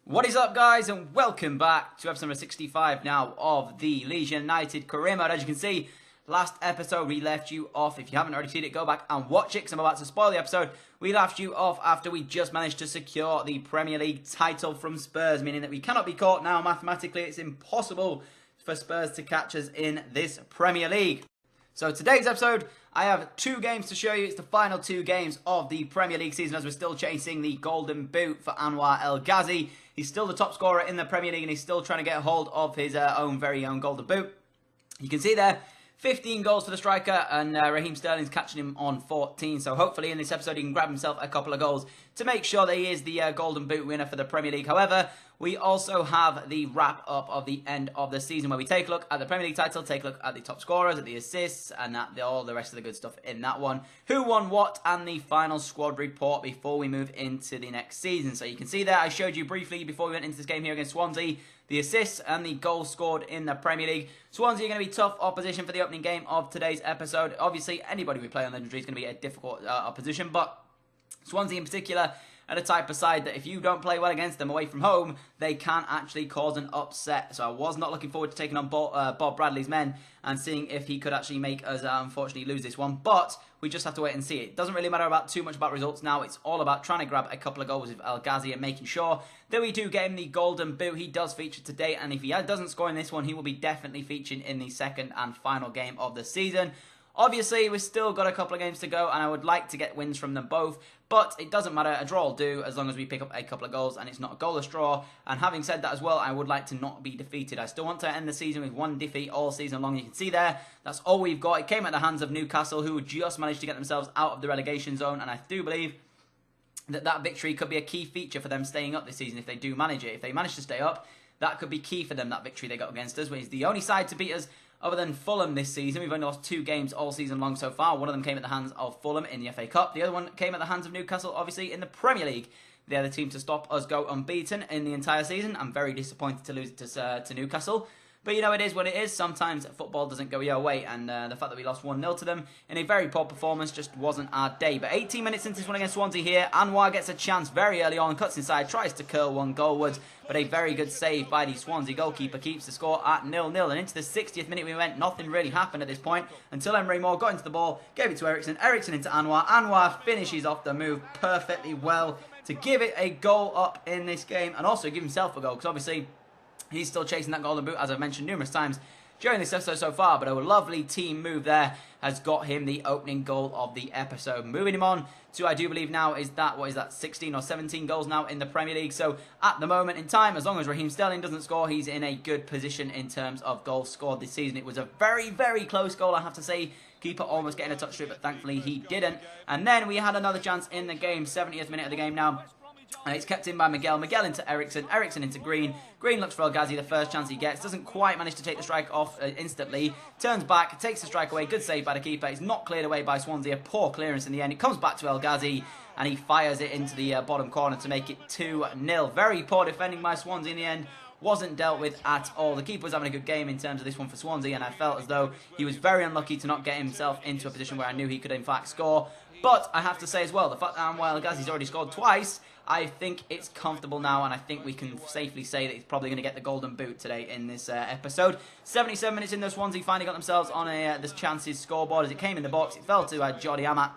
What is up, guys, and welcome back to episode number 65 now of the Leeds United career mode. As you can see, last episode we left you off. If you haven't already seen it, go back and watch it because I'm about to spoil the episode. We left you off after we just managed to secure the Premier League title from Spurs, meaning that we cannot be caught now. Mathematically, it's impossible for Spurs to catch us in this Premier League. So today's episode, I have two games to show you. It's the final two games of the Premier League season as we're still chasing the golden boot for Anwar El Ghazi. He's still the top scorer in the Premier League and he's still trying to get a hold of his very own golden boot. You can see there, 15 goals for the striker, and Raheem Sterling's catching him on 14. So hopefully in this episode he can grab himself a couple of goals to make sure that he is the golden boot winner for the Premier League. However, we also have the wrap-up of the end of the season where we take a look at the Premier League title, take a look at the top scorers, at the assists, and at all the rest of the good stuff in that one. Who won what, and the final squad report before we move into the next season. So you can see there, I showed you briefly before we went into this game here against Swansea, the assists and the goals scored in the Premier League. Swansea are going to be tough opposition for the opening game of today's episode. Obviously, anybody we play on Legendary is going to be a difficult opposition, but Swansea in particular are the type of side that if you don't play well against them away from home, they can actually cause an upset. So I was not looking forward to taking on Bob Bradley's men and seeing if he could actually make us unfortunately lose this one. But we just have to wait and see. It doesn't really matter too much about results now. It's all about trying to grab a couple of goals with El Ghazi and making sure that we do get him the golden boot. He does feature today, and if he doesn't score in this one, he will be definitely featuring in the second and final game of the season. Obviously, we've still got a couple of games to go, and I would like to get wins from them both, but it doesn't matter. A draw will do as long as we pick up a couple of goals, and it's not a goalless draw. And having said that as well, I would like to not be defeated. I still want to end the season with one defeat all season long. You can see there, that's all we've got. It came at the hands of Newcastle, who just managed to get themselves out of the relegation zone, and I do believe that victory could be a key feature for them staying up this season if they do manage it. If they manage to stay up, that could be key for them, that victory they got against us, which is the only side to beat us other than Fulham this season. We've only lost 2 games all season long so far. One of them came at the hands of Fulham in the FA Cup. The other one came at the hands of Newcastle, obviously, in the Premier League. They're the team to stop us go unbeaten in the entire season. I'm very disappointed to lose to Newcastle. But you know, it is what it is. Sometimes football doesn't go your way, and the fact that we lost 1-0 to them in a very poor performance just wasn't our day. But 18 minutes into this one against Swansea here, Anwar gets a chance very early on, cuts inside, tries to curl one goalwards, but a very good save by the Swansea goalkeeper keeps the score at 0-0. And into the 60th minute we went, nothing really happened at this point until Emery Moore got into the ball, gave it to Ericsson, Ericsson into Anwar. Anwar finishes off the move perfectly well to give it a goal up in this game, and also give himself a goal, because obviously he's still chasing that golden boot, as I've mentioned numerous times during this episode so far, but a lovely team move there has got him the opening goal of the episode. Moving him on to, I do believe now, is that 16 or 17 goals now in the Premier League. So at the moment in time, as long as Raheem Sterling doesn't score, he's in a good position in terms of goals scored this season. It was a very, very close goal, I have to say. Keeper almost getting a touch to it, but thankfully he didn't. And then we had another chance in the game, 70th minute of the game now. And it's kept in by Miguel into Ericsson, Ericsson into Green. Green looks for El Ghazi, the first chance he gets. Doesn't quite manage to take the strike off instantly. Turns back, takes the strike away. Good save by the keeper. It's not cleared away by Swansea. A poor clearance in the end. It comes back to El Ghazi, and he fires it into the bottom corner to make it 2-0. Very poor defending by Swansea in the end. Wasn't dealt with at all. The keeper was having a good game in terms of this one for Swansea, and I felt as though he was very unlucky to not get himself into a position where I knew he could in fact score. But I have to say as well, the fact that Anwar El Ghazi's already scored twice, I think it's comfortable now, and I think we can safely say that he's probably going to get the golden boot today in this episode. 77 minutes in, the Swansea finally got themselves on this chances scoreboard as it came in the box. It fell to Jordi Amat,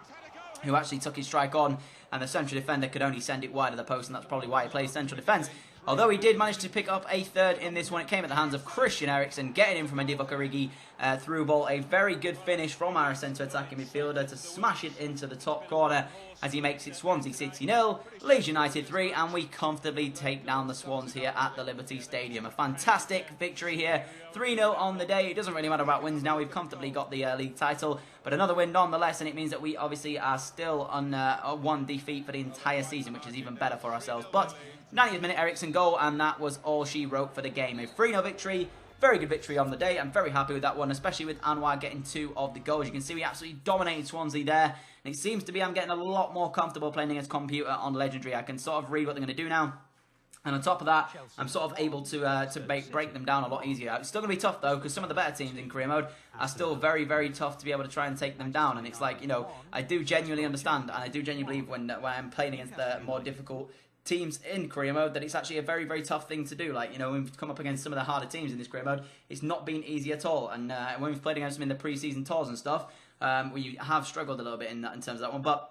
who actually took his strike on, and the central defender could only send it wide of the post, and that's probably why he plays central defence. Although he did manage to pick up a third in this one, it came at the hands of Christian Eriksen, getting in from a Divock Origi through ball. A very good finish from our centre attacking midfielder to smash it into the top corner as he makes it Swansea City 0, Leeds United 3, and we comfortably take down the Swans here at the Liberty Stadium. A fantastic victory here, 3-0 on the day. It doesn't really matter about wins now, we've comfortably got the league title, but another win nonetheless, and it means that we obviously are still on one defeat for the entire season, which is even better for ourselves. But 90th minute Ericsson goal, and that was all she wrote for the game. A 3-0 victory. Very good victory on the day. I'm very happy with that one, especially with Anwar getting 2 of the goals. You can see we absolutely dominated Swansea there. And it seems to be I'm getting a lot more comfortable playing against computer on Legendary. I can sort of read what they're going to do now. And on top of that, I'm sort of able to break them down a lot easier. It's still going to be tough, though, because some of the better teams in career mode are still very, very tough to be able to try and take them down. And it's like, you know, I do genuinely understand, and I do genuinely believe when I'm playing against the more difficult teams in career mode that it's actually a very, very tough thing to do. Like, when we've come up against some of the harder teams in this career mode, it's not been easy at all. And when we've played against them in the pre-season tours and stuff, we have struggled a little bit in terms of that one. But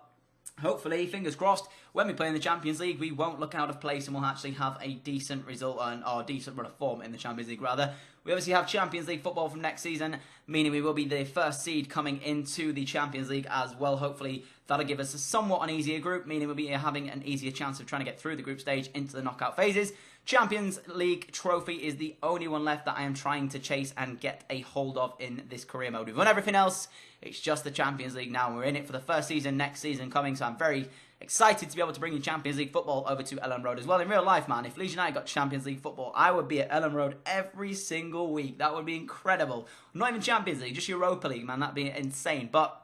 hopefully, fingers crossed, when we play in the Champions League, we won't look out of place and we'll actually have a decent result, or decent run of form in the Champions League, rather. We obviously have Champions League football from next season, meaning we will be the first seed coming into the Champions League as well. Hopefully, that'll give us a somewhat an easier group, meaning we'll be having an easier chance of trying to get through the group stage into the knockout phases. Champions League trophy is the only one left that I am trying to chase and get a hold of in this career mode. We've won everything else. It's just the Champions League now. We're in it for the first season, next season coming, so I'm very excited to be able to bring the Champions League football over to Ellen Road as well. In real life, man, if Leeds United got Champions League football, I would be at Ellen Road every single week. That would be incredible. Not even Champions League, just Europa League, man. That'd be insane. But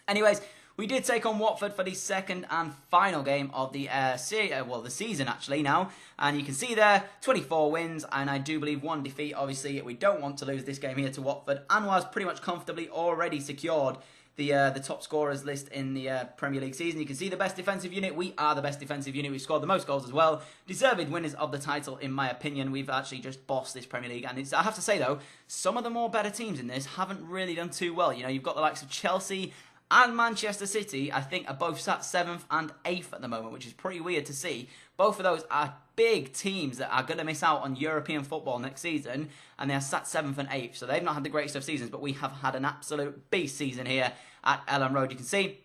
anyways, we did take on Watford for the second and final game of the the season, actually, now. And you can see there, 24 wins, and I do believe 1 defeat. Obviously, we don't want to lose this game here to Watford. Anwar's pretty much comfortably already secured the top scorers list in the Premier League season. You can see the best defensive unit. We are the best defensive unit. We've scored the most goals as well. Deserved winners of the title, in my opinion. We've actually just bossed this Premier League. And I have to say, though, some of the more better teams in this haven't really done too well. You've got the likes of Chelsea and Manchester City, I think, are both sat 7th and 8th at the moment, which is pretty weird to see. Both of those are big teams that are going to miss out on European football next season, and they're sat 7th and 8th, so they've not had the greatest of seasons, but we have had an absolute beast season here at Ellen Road. You can see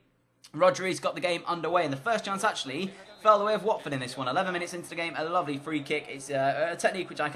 Rodri's got the game underway, and the first chance actually fell the way of Watford in this one. 11 minutes into the game, a lovely free kick. It's a technique which I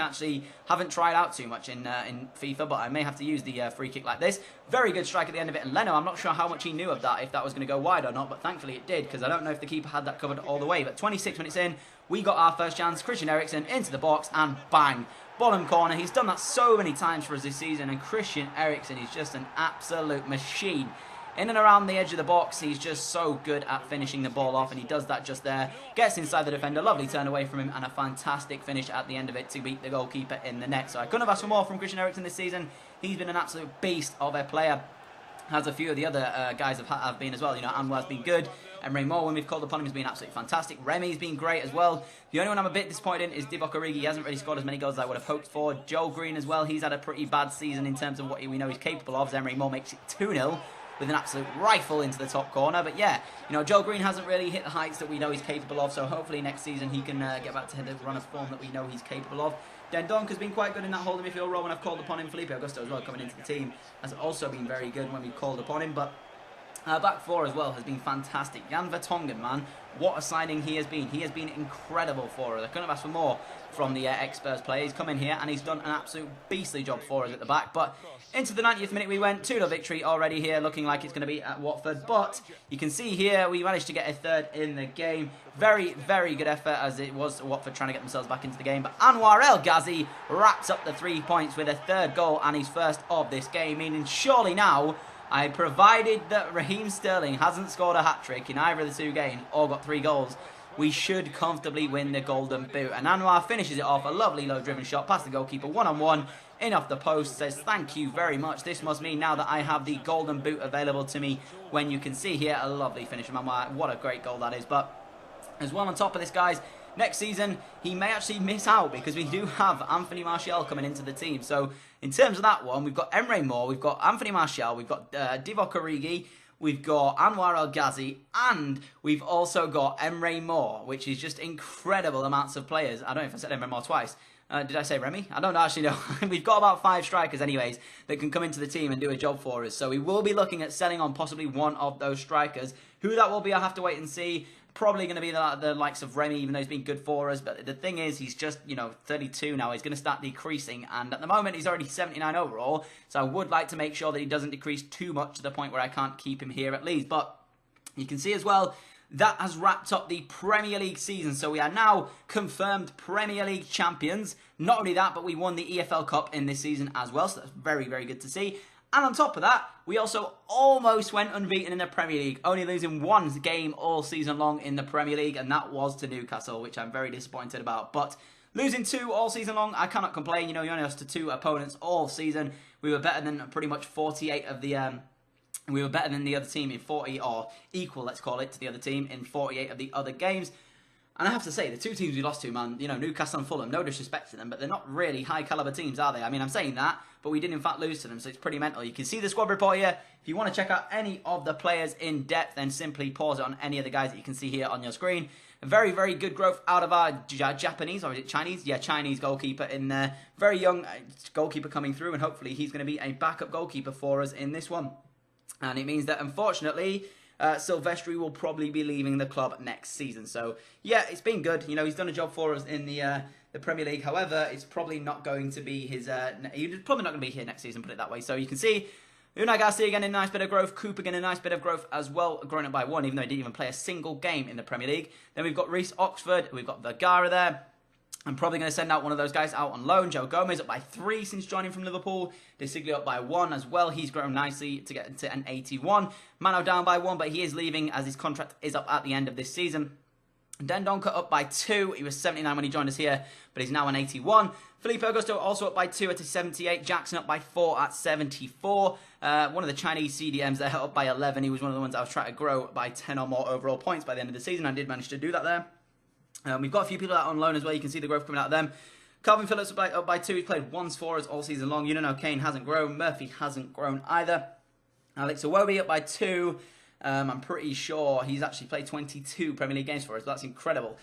haven't tried out too much in FIFA, but I may have to use the free kick like this. Very good strike at the end of it, and Leno, I'm not sure how much he knew of that, if that was going to go wide or not, but thankfully it did, because I don't know if the keeper had that covered all the way. But 26 minutes in, we got our first chance. Christian Eriksen into the box, and bang, bottom corner. He's done that so many times for us this season, and Christian Eriksen is just an absolute machine. In and around the edge of the box, he's just so good at finishing the ball off, and he does that just there. Gets inside the defender, lovely turn away from him, and a fantastic finish at the end of it to beat the goalkeeper in the net. So I couldn't have asked for more from Christian Eriksen this season. He's been an absolute beast of a player, as a few of the other guys have been as well. Anwar's been good. Emre Moore, when we've called upon him, has been absolutely fantastic. Remy's been great as well. The only one I'm a bit disappointed in is Divock Origi. He hasn't really scored as many goals as I would have hoped for. Joel Green as well, he's had a pretty bad season in terms of what we know he's capable of. Emre Moore makes it 2-0. With an absolute rifle into the top corner. But yeah, Joel Green hasn't really hit the heights that we know he's capable of, so hopefully next season he can get back to the run of form that we know he's capable of. Dendonk has been quite good in that holding midfield role when I've called upon him. Felipe Augusto as well, coming into the team, has also been very good when we've called upon him. But back four as well has been fantastic. Jan Vertonghen, man, what a signing he has been. He has been incredible for us. I couldn't have asked for more from the ex-Spurs player. He's come in here and he's done an absolute beastly job for us at the back. But into the 90th minute we went. 2-0 victory already here, looking like it's going to be at Watford. But you can see here we managed to get a third in the game. Very, very good effort, as it was Watford trying to get themselves back into the game. But Anwar El Ghazi wraps up the 3 points with a third goal and his first of this game, meaning surely now, provided that Raheem Sterling hasn't scored a hat-trick in either of the 2 games or got 3 goals, we should comfortably win the Golden Boot. And Anwar finishes it off, a lovely low-driven shot past the goalkeeper, one-on-one, in off the post, says thank you very much. This must mean now that I have the Golden Boot available to me, when you can see here a lovely finish from Anwar. What a great goal that is. But as well, on top of this, guys, next season he may actually miss out, because we do have Anthony Martial coming into the team. So in terms of that one, we've got Emre Moore, we've got Anthony Martial, we've got Divock Origi, we've got Anwar El Ghazi, and we've also got Emre Moore, which is just incredible amounts of players. I don't know if I said Emre Moore twice. Did I say Remy? I don't actually know. We've got about 5 strikers anyways that can come into the team and do a job for us. So we will be looking at selling on possibly one of those strikers. Who that will be, I'll have to wait and see. Probably going to be the likes of Remy, even though he's been good for us. But the thing is, he's just, 32 now. He's going to start decreasing. And at the moment, he's already 79 overall. So I would like to make sure that he doesn't decrease too much to the point where I can't keep him here at least. But you can see as well, that has wrapped up the Premier League season. So we are now confirmed Premier League champions. Not only that, but we won the EFL Cup in this season as well. So that's very, very good to see. And on top of that, we also almost went unbeaten in the Premier League, only losing 1 game all season long in the Premier League, and that was to Newcastle, which I'm very disappointed about. But losing 2 all season long, I cannot complain. You only lost to 2 opponents all season. We were better than pretty much 48 of the... we were better than the other team in 40, or equal, let's call it, to the other team in 48 of the other games. And I have to say, the two teams we lost to, man, you know, Newcastle and Fulham, no disrespect to them, but they're not really high-caliber teams, are they? I mean, I'm saying that, but we did, in fact, lose to them, so it's pretty mental. You can see the squad report here. If you want to check out any of the players in depth, then simply pause it on any of the guys that you can see here on your screen. A very, very good growth out of our Japanese, or is it Chinese? Yeah, Chinese goalkeeper in there. Very young goalkeeper coming through, and hopefully he's going to be a backup goalkeeper for us in this one. And it means that, unfortunately, Silvestri will probably be leaving the club next season. So, yeah, it's been good. You know, he's done a job for us in the Premier League. However, it's probably not going to be his... he's probably not going to be here next season, put it that way. So, you can see Unai Garcia again in a nice bit of growth. Cooper again in a nice bit of growth as well, growing up by 1, even though he didn't even play a single game in the Premier League. Then we've got Reece Oxford. We've got Vergara there. I'm probably going to send out one of those guys out on loan. Joe Gomez up by 3 since joining from Liverpool. De Siglia up by 1 as well. He's grown nicely to get to an 81. Mano down by 1, but he is leaving as his contract is up at the end of this season. Dendoncker up by 2. He was 79 when he joined us here, but he's now an 81. Felipe Augusto also up by 2 at a 78. Jackson up by 4 at 74. One of the Chinese CDMs there up by 11. He was one of the ones I was trying to grow by 10 or more overall points by the end of the season. I did manage to do that there. We've got a few people out on loan as well. You can see the growth coming out of them. Calvin Phillips up by 2. He's played once for us all season long. Kane hasn't grown. Murphy hasn't grown either. Alex Iwobi up by 2. I'm pretty sure he's actually played 22 Premier League games for us. That's incredible.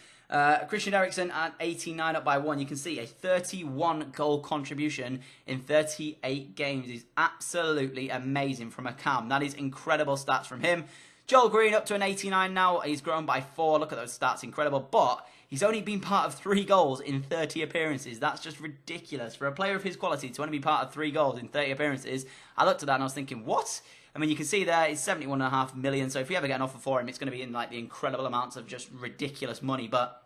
Christian Eriksen at 89 up by 1. You can see a 31 goal contribution in 38 games is absolutely amazing from a cam. That is incredible stats from him. Joel Green up to an 89 now. He's grown by 4. Look at those stats. Incredible. But he's only been part of 3 goals in 30 appearances. That's just ridiculous. For a player of his quality to only be part of 3 goals in 30 appearances, I looked at that and I was thinking, what? I mean, you can see there, it's 71.5 million. So if we ever get an offer for him, it's going to be in like the incredible amounts of just ridiculous money. But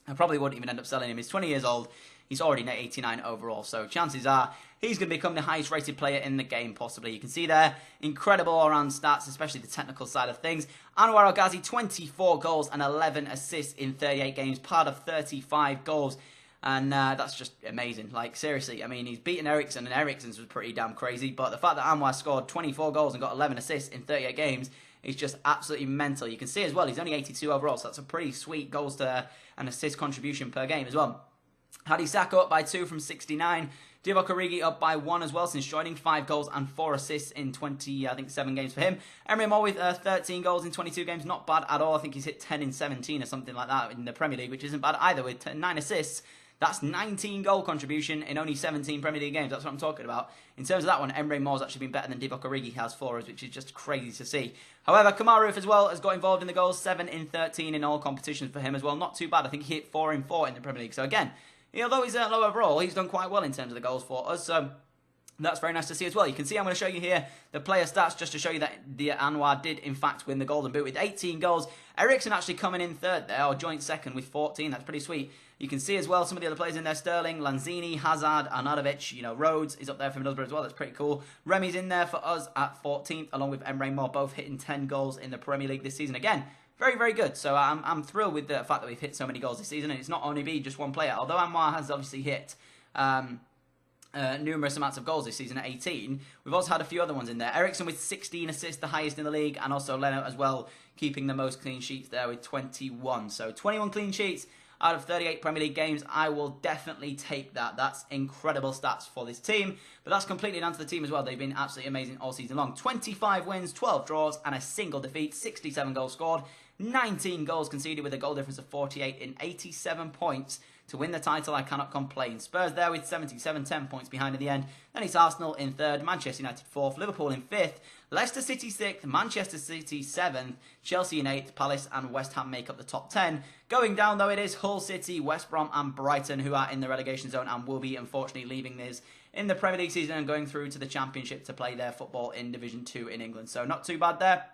I probably wouldn't even end up selling him. He's 20 years old. He's already 89 overall. So chances are he's going to become the highest rated player in the game, possibly. You can see there, incredible all-round stats, especially the technical side of things. Anwar El Ghazi, 24 goals and 11 assists in 38 games, part of 35 goals. And that's just amazing. Like, seriously, I mean, he's beaten Eriksen, and Eriksen's was pretty damn crazy. But the fact that Anwar scored 24 goals and got 11 assists in 38 games is just absolutely mental. You can see as well, he's only 82 overall, so that's a pretty sweet goals to and assist contribution per game as well. Hadi Sako up by 2 from 69. Divock Origi up by 1 as well since joining. 5 goals and 4 assists in 7 games for him. Emery Moore with 13 goals in 22 games. Not bad at all. I think he's hit 10 in 17 or something like that in the Premier League, which isn't bad either with 9 assists. That's 19 goal contribution in only 17 Premier League games. That's what I'm talking about. In terms of that one, Emre Moore's actually been better than Divock Origi has for us, which is just crazy to see. However, Kemar Roofe as well has got involved in the goals. 7 in 13 in all competitions for him as well. Not too bad. I think he hit 4 in 4 in the Premier League. So again, although he's low overall, he's done quite well in terms of the goals for us. So that's very nice to see as well. You can see I'm going to show you here the player stats just to show you that the Anwar did in fact win the Golden Boot with 18 goals. Eriksen actually coming in third there, or joint second with 14. That's pretty sweet. You can see as well some of the other players in there. Sterling, Lanzini, Hazard, Arnautovic, Rhodes is up there for Middlesbrough as well. That's pretty cool. Remy's in there for us at 14th, along with Emre Moore, both hitting 10 goals in the Premier League this season. Again, very, very good. So I'm thrilled with the fact that we've hit so many goals this season, and it's not only been just one player. Although Anwar has obviously hit numerous amounts of goals this season at 18, we've also had a few other ones in there. Eriksen with 16 assists, the highest in the league, and also Leno as well, keeping the most clean sheets there with 21. So 21 clean sheets out of 38 Premier League games. I will definitely take that. That's incredible stats for this team. But that's completely down to the team as well. They've been absolutely amazing all season long. 25 wins, 12 draws, and a single defeat. 67 goals scored. 19 goals conceded with a goal difference of 48 in 87 points. To win the title, I cannot complain. Spurs there with 77, 10 points behind at the end. Then it's Arsenal in third, Manchester United fourth, Liverpool in fifth, Leicester City sixth, Manchester City seventh, Chelsea in eighth, Palace and West Ham make up the top 10. Going down though, it is Hull City, West Brom and Brighton who are in the relegation zone and will be unfortunately leaving this in the Premier League season and going through to the Championship to play their football in Division 2 in England. So not too bad there.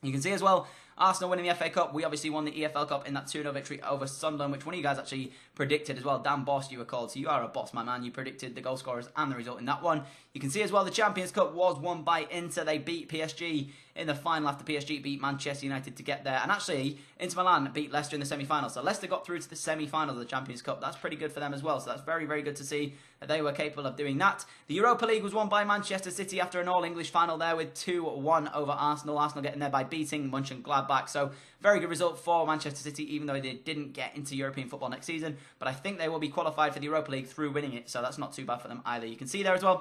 You can see as well, Arsenal winning the FA Cup. We obviously won the EFL Cup in that 2-0 victory over Sunderland, which one of you guys actually predicted as well. Dan Boss, you were called. So you are a boss, my man. You predicted the goal scorers and the result in that one. You can see as well the Champions Cup was won by Inter. They beat PSG in the final after PSG beat Manchester United to get there. And actually, Inter Milan beat Leicester in the semi-finals. So Leicester got through to the semi-finals of the Champions Cup. That's pretty good for them as well. So that's very, very good to see that they were capable of doing that. The Europa League was won by Manchester City after an all-English final there with 2-1 over Arsenal. Arsenal getting there by beating Mönchengladbach back. So very good result for Manchester City, even though they didn't get into European football next season. But I think they will be qualified for the Europa League through winning it, so that's not too bad for them either. You can see there as well,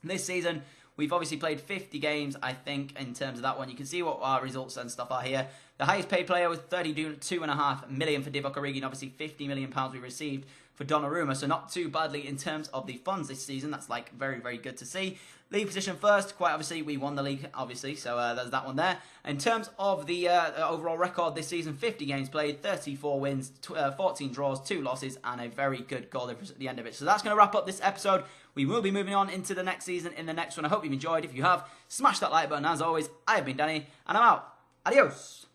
this season, we've obviously played 50 games, I think, in terms of that one. You can see what our results and stuff are here. The highest paid player was 32.5 million for Divock Origi, and obviously £50 million we received for Donnarumma, so not too badly in terms of the funds this season. That's like very, very good to see. League position first, quite obviously, we won the league, obviously, so there's that one there. In terms of the overall record this season, 50 games played, 34 wins, 14 draws, 2 losses, and a very good goal difference at the end of it. So that's going to wrap up this episode. We will be moving on into the next season in the next one. I hope you've enjoyed. If you have, smash that like button. As always, I have been Danny, and I'm out. Adios.